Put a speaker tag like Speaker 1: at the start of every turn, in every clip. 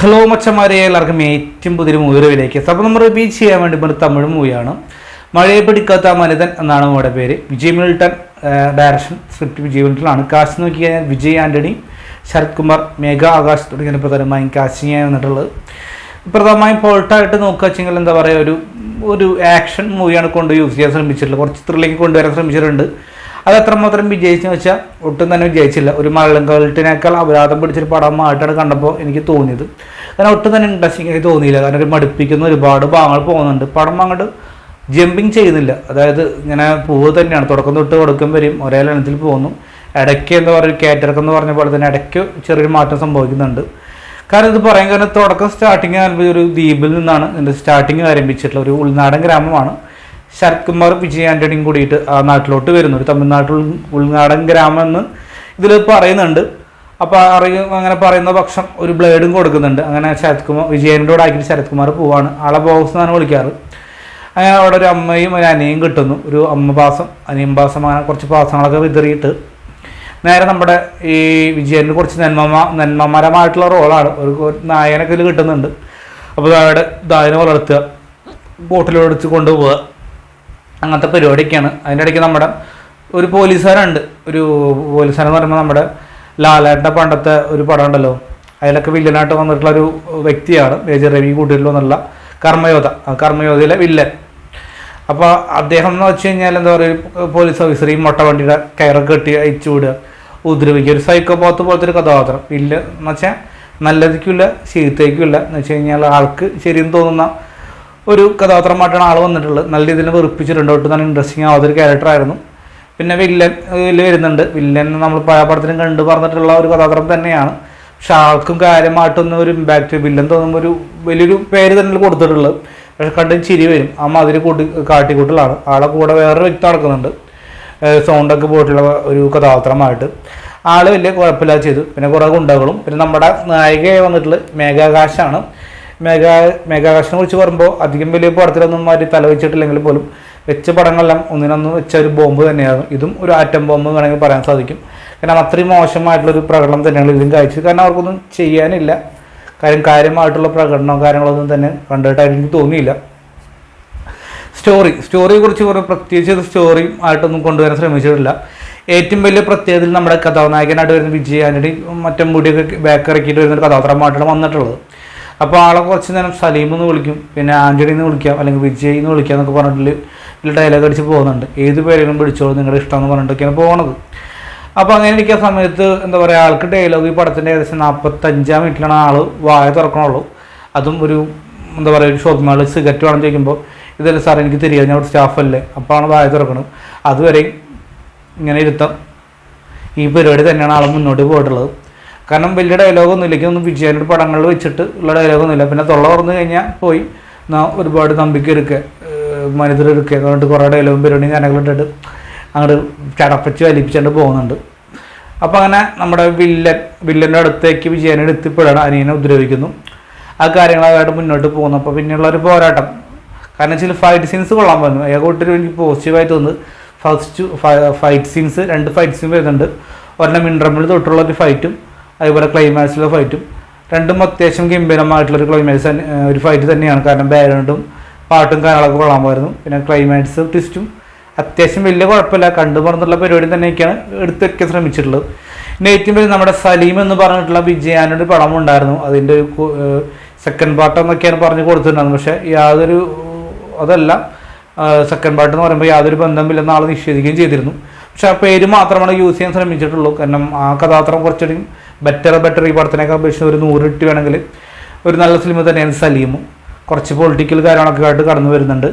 Speaker 1: Hello മച്ചന്മാരെ, എല്ലാവർക്കും ഏറ്റവും പുതിയൊരു മൂവിയിലേക്ക്. അപ്പോൾ നമ്മൾ റിപ്പീറ്റ് ചെയ്യാൻ വേണ്ടി ഒരു തമിഴ് മൂവിയാണ്. മഴയെ പിടിക്കാത്ത മനിതൻ എന്നാണ് നമ്മുടെ പേര്. വിജയ് മിൽട്ടൺ ഡയറക്ഷൻ, സ്ക്രിപ്റ്റ് വിജയ് മിൽട്ടനാണ്. കാസ്റ്റ് നോക്കി കഴിഞ്ഞാൽ വിജയ് ആൻ്റണി, ശരത് കുമാർ, മേഘ ആകാശ് തുടങ്ങിയ പ്രധാനമായും കാസ്റ്റിംഗ് ആയി വന്നിട്ടുള്ളത്. പ്രധാനമായും ഫോൾട്ടായിട്ട് നോക്കുക വെച്ചെങ്കിൽ എന്താ പറയുക, ഒരു ആക്ഷൻ മൂവിയാണ് കൊണ്ട് യൂസ് ചെയ്യാൻ ശ്രമിച്ചിട്ടുള്ളത്. കുറച്ച് ത്രില്ലിങ് കൊണ്ടുവരാൻ ശ്രമിച്ചിട്ടുണ്ട്. അത് എത്രമാത്രം വിജയിച്ചെന്ന് വെച്ചാൽ ഒട്ടും തന്നെ വിജയിച്ചില്ല. ഒരു മലയാളം കൾട്ടിനേക്കാൾ അപരാധം പിടിച്ചൊരു പടമായിട്ടാണ് കണ്ടപ്പോൾ എനിക്ക് തോന്നിയത്. കാരണം ഒട്ടും തന്നെ ഇൻട്രസ്റ്റിംഗ് ആയി തോന്നിയില്ല. കാരണം ഒരു മടുപ്പിക്കുന്ന ഒരുപാട് ഭാഗങ്ങൾ പോകുന്നുണ്ട്. പടം അങ്ങോട്ട് ജമ്പിങ് ചെയ്യുന്നില്ല. അതായത് ഇങ്ങനെ പൂവ് തന്നെയാണ്, തുടക്കം തൊട്ട് കൊടുക്കും വരെയും ഒരേ ലണത്തിൽ പോകുന്നു. ഇടയ്ക്ക് എന്താ പറയുക, കാറ്റർക്ക് എന്ന് പറഞ്ഞ പോലെ തന്നെ ഇടയ്ക്ക് ചെറിയൊരു മാറ്റം സംഭവിക്കുന്നുണ്ട്. കാരണം ഇത് പറയാൻ കാരണം തുടക്കം സ്റ്റാർട്ടിങ് ആകുമ്പോൾ ഒരു ദ്വീപിൽ നിന്നാണ് ഇതിൻ്റെ സ്റ്റാർട്ടിങ് ആരംഭിച്ചിട്ടുള്ള ഒരു ഉൾനാടൻ ഗ്രാമമാണ്. ശരത് കുമാർ, വിജയ് ആൻ്റണിയും കൂടിയിട്ട് ആ നാട്ടിലോട്ട് വരുന്നു. ഒരു തമിഴ്നാട്ടിൽ ഉൾനാടൻ ഗ്രാമം എന്ന് ഇതിൽ പറയുന്നുണ്ട്. അപ്പോൾ അങ്ങനെ പറയുന്ന പക്ഷം ഒരു ബ്ലേഡും കൊടുക്കുന്നുണ്ട്. അങ്ങനെ ശരത് കുമാർ വിജയൻ്റെ കൂടെ ആക്കിയിട്ട് ശരത് കുമാർ പോവാണ്. ആളെ ബോസ് എന്നാണ് വിളിക്കാറ്. അങ്ങനെ അവിടെ ഒരു അമ്മയും ഒരു അനിയും കിട്ടുന്നു. ഒരു അമ്മ പാസം, അനിയൻ പാസം, അങ്ങനെ കുറച്ച് പാസങ്ങളൊക്കെ വിതറിയിട്ട് നേരെ നമ്മുടെ ഈ വിജയന് കുറച്ച് നന്മമരമായിട്ടുള്ള റോളാണ്. ഒരു നായനൊക്കെ ഇതിൽ കിട്ടുന്നുണ്ട്. അപ്പോൾ അവിടെ ദായനെ വളർത്തുക, ബോട്ടിലെടുത്ത് കൊണ്ടുപോവുക, അങ്ങനത്തെ പരിപാടിയൊക്കെയാണ്. അതിൻ്റെ ഇടയ്ക്ക് നമ്മുടെ ഒരു പോലീസുകാരുണ്ട്. ഒരു പോലീസുകാരെന്ന് പറയുമ്പോൾ നമ്മുടെ ലാലേട്ടൻ്റെ പണ്ടത്തെ ഒരു പടം ഉണ്ടല്ലോ, അതിലൊക്കെ വില്ലനായിട്ട് വന്നിട്ടുള്ള ഒരു വ്യക്തിയാണ്. മേജർ രവി കൂട്ടിയിൽ വന്നിട്ടുള്ള കർമ്മയോധ, കർമ്മയോധയിലെ വില്ലൻ. അപ്പോൾ അദ്ദേഹം എന്ന് വെച്ച് കഴിഞ്ഞാൽ എന്താ പറയുക, പോലീസ് ഓഫീസർ ഈ മൊട്ട വണ്ടിയുടെ കയറൊക്കെ കെട്ടി അയച്ചു വിടുക, ഉപദ്രവിക്കുക, ഒരു സൈക്കോപാത്ത് പോലത്തെ ഒരു കഥാപാത്രം. വില്ലൻ എന്ന് വെച്ചാൽ നല്ലതിക്കുമില്ല ചീത്തയ്ക്കുമില്ല എന്ന് വെച്ച് കഴിഞ്ഞാൽ ആൾക്ക് ശരിയെന്ന് തോന്നുന്ന ഒരു കഥാപാത്രമായിട്ടാണ് ആൾ വന്നിട്ടുള്ളത്. നല്ല രീതിയിൽ വെറുപ്പിച്ചിട്ടുണ്ട്. ഒട്ടും തന്നെ ഇൻട്രസ്റ്റിംഗ് ആവാത്തൊരു ക്യാരക്ടറായിരുന്നു. പിന്നെ വില്ലൻ വരുന്നുണ്ട്. വില്ലൻ നമ്മൾ പല പടത്തിലും കണ്ടു പറഞ്ഞിട്ടുള്ള ഒരു കഥാപാത്രം തന്നെയാണ്. പക്ഷെ ആൾക്കും കാര്യമായിട്ടൊന്നും ഒരു ഇമ്പാക്റ്റ് വില്ലൻ തോന്നുമ്പോൾ ഒരു വലിയൊരു പേര് തന്നെ കൊടുത്തിട്ടുള്ളത്. പക്ഷെ കണ്ടും ചിരി വരും. ആ മാതിരി കാട്ടിക്കൂട്ടലാണ്. ആളെ കൂടെ വേറൊരു വ്യക്തി നടക്കുന്നുണ്ട്, സൗണ്ടൊക്കെ പോയിട്ടുള്ള ഒരു കഥാപാത്രമായിട്ട്. ആൾ വലിയ കുഴപ്പമില്ലാതെ ചെയ്തു. പിന്നെ കുറേ ഗുണ്ടകളും. പിന്നെ നമ്മുടെ നായികയായി വന്നിട്ടുള്ളത് മേഘാകാശാണ്. മേഘാകാശിനെ കുറിച്ച് പറയുമ്പോൾ അധികം വലിയ പടത്തിലൊന്നും മാറ്റി തലവെച്ചിട്ടില്ലെങ്കിൽ പോലും വെച്ച പടങ്ങളെല്ലാം ഒന്നിനൊന്നും വെച്ച ഒരു ബോംബ് തന്നെയാകും. ഇതും ഒരു ആറ്റം ബോംബ് വേണമെങ്കിൽ പറയാൻ സാധിക്കും. കാരണം അത്രയും മോശമായിട്ടുള്ളൊരു പ്രകടനം തന്നെയാണ് ഇതിലും കഴിച്ചത്. കാരണം അവർക്കൊന്നും ചെയ്യാനില്ല. കാര്യമായിട്ടുള്ള പ്രകടനവും കാര്യങ്ങളൊന്നും തന്നെ കണ്ടിട്ടായിട്ട് എനിക്ക് തോന്നിയില്ല. സ്റ്റോറിയെ കുറിച്ച് കുറേ പ്രത്യേകിച്ച് ഒരു സ്റ്റോറിയും ആയിട്ടൊന്നും കൊണ്ടുവരാൻ ശ്രമിച്ചിട്ടില്ല. ഏറ്റവും വലിയ പ്രത്യേകതയിൽ നമ്മുടെ കഥാനായകനായിട്ട് വരുന്ന വിജയ് ആൻ്റണി മറ്റേ മുടിയൊക്കെ ബാക്കിറക്കിയിട്ട് വരുന്നൊരു കഥാപാത്രമായിട്ടാണ് വന്നിട്ടുള്ളത്. അപ്പോൾ ആളെ കുറച്ച് നേരം സലീം എന്ന് വിളിക്കും, പിന്നെ ആൻ്റണി എന്ന് വിളിക്കാം, അല്ലെങ്കിൽ വിജയ് എന്ന് വിളിക്കാം എന്നൊക്കെ പറഞ്ഞിട്ട് ഇതിൽ ഡയലോഗ് അടിച്ച് പോകുന്നുണ്ട്. ഏത് പേരെങ്കിലും വിളിച്ചോളൂ, നിങ്ങളുടെ ഇഷ്ടമെന്ന് പറഞ്ഞിട്ടൊക്കെയാണ് പോകുന്നത്. അപ്പോൾ അങ്ങനെ ഇരിക്കുന്ന സമയത്ത് എന്താ പറയുക, ആൾക്ക് ഡയലോഗ് ഈ പടത്തിൻ്റെ ഏകദേശം 45 മിനിറ്റിലാണ് ആൾ വായ തുറക്കണുള്ളൂ. അതും ഒരു എന്താ പറയുക, ഒരു ഷോപ്പിംഗ് മാളിൽ സിഗരറ്റ് വേണം ചോദിക്കുമ്പോൾ ഇതല്ലേ സാർ എനിക്ക് തിരികെ, ഞാൻ അവിടെ സ്റ്റാഫല്ലേ, അപ്പോൾ ആണ് വായ തുറക്കണം. അതുവരെ ഇങ്ങനെ ഇരുത്താം. ഈ പരിപാടി തന്നെയാണ് ആൾ മുന്നോട്ട് പോയിട്ടുള്ളത്. കാരണം വലിയ ഡയലോഗൊന്നും ഇല്ലെങ്കിൽ ഒന്നും വിജയൻ്റെ പടങ്ങളിൽ വെച്ചിട്ട് ഉള്ള ഡയലോഗൊന്നുമില്ല. പിന്നെ തൊള്ള തുറന്നു കഴിഞ്ഞാൽ പോയി ഒരുപാട് നമ്പിക്കെടുക്കുക, മനിതരെടുക്കുക എന്ന് പറഞ്ഞിട്ട് കുറേ ഡയലോഗും പരിപാടിയും കാര്യങ്ങളിട്ടിട്ട് അങ്ങോട്ട് ചടപ്പിച്ച് വലിപ്പിച്ചുകൊണ്ട് പോകുന്നുണ്ട്. അപ്പോൾ അങ്ങനെ നമ്മുടെ വില്ലൻ്റെ അടുത്തേക്ക് വിജയനെ എത്തിപ്പെടാണ്, അനിയനെ ഉപദ്രവിക്കുന്നു. ആ കാര്യങ്ങളായിട്ട് മുന്നോട്ട് പോകുന്നു. അപ്പോൾ പിന്നെയുള്ളൊരു പോരാട്ടം. കാരണം ചില ഫൈറ്റ് സീൻസ് കൊള്ളാൻ പറഞ്ഞു. ഏകോട്ടൊരു എനിക്ക് പോസിറ്റീവായിട്ട് തോന്നുന്നു. First fight scenes 2 fight scene വരുന്നുണ്ട്. ഒരെണ്ണം ഇൻട്രമിൽ തൊട്ടുള്ള ഒരു ഫൈറ്റും അതുപോലെ ക്ലൈമാക്സിലെ ഫൈറ്റും. രണ്ടും അത്യാവശ്യം ഗംഭീരമായിട്ടുള്ളൊരു ഒരു ഫൈറ്റ് തന്നെയാണ്. കാരണം ബാക്ക്ഗ്രൗണ്ടും പാട്ടും കാര്യങ്ങളൊക്കെ കൊള്ളാമായിരുന്നു. പിന്നെ ക്ലൈമാക്സ് ട്വിസ്റ്റും അത്യാവശ്യം വലിയ കുഴപ്പമില്ല, കണ്ടു പറഞ്ഞിട്ടുള്ള പരിപാടി തന്നെയൊക്കെയാണ് എടുത്ത് വയ്ക്കാൻ ശ്രമിച്ചിട്ടുള്ളത്. ഏറ്റവും വലിയ നമ്മുടെ സലീം എന്ന് പറഞ്ഞിട്ടുള്ള വിജയ് ആൻ്റണി പടം ഉണ്ടായിരുന്നു. അതിൻ്റെ ഒരു സെക്കൻഡ് പാർട്ട് എന്നൊക്കെയാണ് പറഞ്ഞ് കൊടുത്തിട്ടുണ്ടായിരുന്നു. പക്ഷേ അതല്ല, സെക്കൻഡ് പാർട്ട് എന്ന് പറയുമ്പോൾ യാതൊരു ബന്ധമില്ലെന്ന് ആൾ നിഷേധിക്കുകയും ചെയ്തിരുന്നു. പക്ഷെ ആ പേര് മാത്രമാണ് യൂസ് ചെയ്യാൻ ശ്രമിച്ചിട്ടുള്ളൂ. കാരണം ആ കഥാപാത്രം കുറച്ചുകൂടി ബെറ്റർ ഈ പടത്തിനേക്കാൾ അപേക്ഷിച്ച് ഒരു 100 ഇട്ട് വേണമെങ്കിൽ ഒരു നല്ല സിനിമ തന്നെയാണ് സലീമും. കുറച്ച് പൊളിറ്റിക്കൽ കാര്യങ്ങളൊക്കെ ആയിട്ട് കടന്നു വരുന്നുണ്ട്.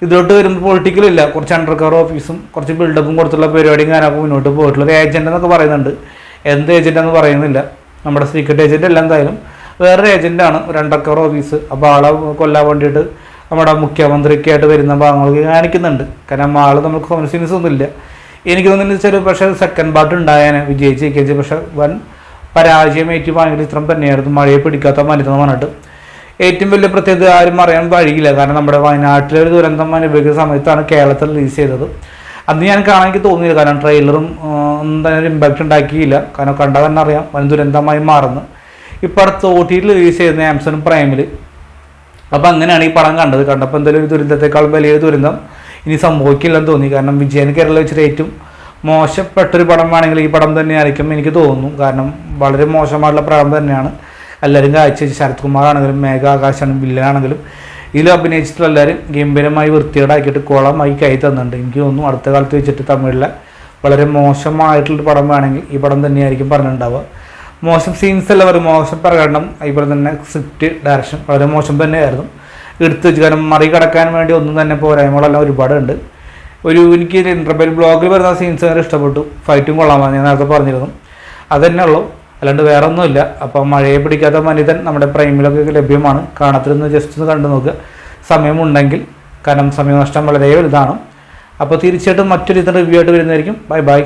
Speaker 1: ഇതിലോട്ട് വരുമ്പോൾ പൊളിറ്റിക്കലില്ല, കുറച്ച് അണ്ടർ കവർ ഓഫീസും കുറച്ച് ബിൽഡപ്പും കൊടുത്തുള്ള പരിപാടിയും കാര്യമൊക്കെ മുന്നോട്ട് പോയിട്ടുള്ള ഒരു ഏജൻ്റ് എന്നൊക്കെ പറയുന്നുണ്ട്. എന്ത് ഏജൻ്റാന്ന് പറയുന്നില്ല. നമ്മുടെ സീക്രട്ട് ഏജൻ്റ് അല്ല, എന്തായാലും വേറൊരു ഏജൻ്റാണ്, ഒരു അണ്ടർ കവർ ഓഫീസ്. അപ്പോൾ ആളെ കൊല്ലാൻ വേണ്ടിയിട്ട് നമ്മുടെ മുഖ്യമന്ത്രിയൊക്കെ ആയിട്ട് വരുന്ന ഭാഗങ്ങളൊക്കെ കാണിക്കുന്നുണ്ട്. കാരണം ആൾ നമുക്ക് കോൺഫിഡൻസ് ഒന്നുമില്ല. എനിക്ക് തോന്നുന്നത് വെച്ചാൽ പക്ഷേ സെക്കൻഡ് പാർട്ട് ഉണ്ടായാൽ വിജയിച്ചേക്കുക. പക്ഷേ വൻ പരാജയം ഏറ്റുവാങ്ങിയിട്ട് ഇത്രം തന്നെയായിരുന്നു മഴയെ പിടിക്കാത്ത മനിതെന്ന് പറഞ്ഞിട്ട്. ഏറ്റവും വലിയ പ്രത്യേകത ആരും അറിയാൻ വഴിയില്ല. കാരണം നമ്മുടെ വയനാട്ടിലെ ഒരു ദുരന്തം അനുഭവിക്കുന്ന സമയത്താണ് കേരളത്തിൽ റിലീസ് ചെയ്തത്. അന്ന് ഞാൻ കാണാൻ എനിക്ക് തോന്നിയില്ല. കാരണം ട്രെയിലറും ഒന്നും തന്നെ ഒരു ഇമ്പാക്റ്റ് ഉണ്ടാക്കിയില്ല. കാരണം കണ്ടാൽ തന്നെ അറിയാം വൻ ദുരന്തമായി മാറുന്നു. ഇപ്പോൾ അടുത്ത് OTT റിലീസ് ചെയ്യുന്ന ആമസോൺ പ്രൈമിൽ. അപ്പോൾ അങ്ങനെയാണ് ഈ പടം കണ്ടപ്പോൾ എന്തായാലും ഒരു ദുരന്തത്തെക്കാൾ വലിയൊരു ദുരന്തം ഇനി സംഭവിക്കില്ലെന്ന് തോന്നി. കാരണം വിജയൻ കേരള വെച്ചിട്ട് ഏറ്റവും മോശപ്പെട്ടൊരു പടമാണെങ്കിൽ ഈ പടം തന്നെയായിരിക്കും എനിക്ക് തോന്നുന്നു. കാരണം വളരെ മോശമായിട്ടുള്ള പടം തന്നെയാണ് എല്ലാവരും കാഴ്ചവെച്ച്. ശരത് കുമാറാണെങ്കിലും മേഘ ആകാശാണെങ്കിലും വില്ലനാണെങ്കിലും ഇതിൽ അഭിനയിച്ചിട്ടുള്ള എല്ലാവരും ഗംഭീരമായി വൃത്തികേടാക്കിയിട്ട് കോളമായി കൈ തന്നിട്ടുണ്ട്. എനിക്ക് തോന്നുന്നു അടുത്ത കാലത്ത് വെച്ചിട്ട് തമിഴിലെ വളരെ മോശമായിട്ടുള്ളൊരു പടം വേണമെങ്കിൽ ഈ പടം തന്നെയായിരിക്കും പറഞ്ഞിട്ടുണ്ടാവുക. മോശം സീൻസ് അല്ല പറയും, മോശം പ്രകടനം, അതുപോലെ തന്നെ സ്ക്രിപ്റ്റ് ഡയറക്ഷൻ വളരെ മോശം തന്നെയായിരുന്നു. എടുത്തു വെച്ച് കാരണം മറികടക്കാൻ വേണ്ടി ഒന്നും തന്നെ പോരായ്മകളെല്ലാം ഒരുപാടുണ്ട്. എനിക്ക് ഇന്റർവെൽ ബ്ലോഗിൽ വരുന്ന സീൻസ് വളരെ ഇഷ്ടപ്പെട്ടു. ഫൈറ്റും കൊള്ളാമെന്ന് ഞാൻ നേരത്തെ പറഞ്ഞിരുന്നു. അതുതന്നെ ഉള്ളൂ, അല്ലാണ്ട് വേറെ ഒന്നുമില്ല. അപ്പോൾ മഴയെ പിടിക്കാത്ത മനിതൻ നമ്മുടെ പ്രൈമിലൊക്കെ ലഭ്യമാണ്. കാണത്തിലൊന്ന് ജസ്റ്റ് ഒന്ന് കണ്ടു നോക്കുക സമയമുണ്ടെങ്കിൽ. കാരണം സമയനഷ്ടം വളരെ വലുതാണ്. അപ്പോൾ തീർച്ചയായിട്ടും മറ്റൊരു റിവ്യൂ ആയിട്ട് വരുന്നതായിരിക്കും. Bye bye.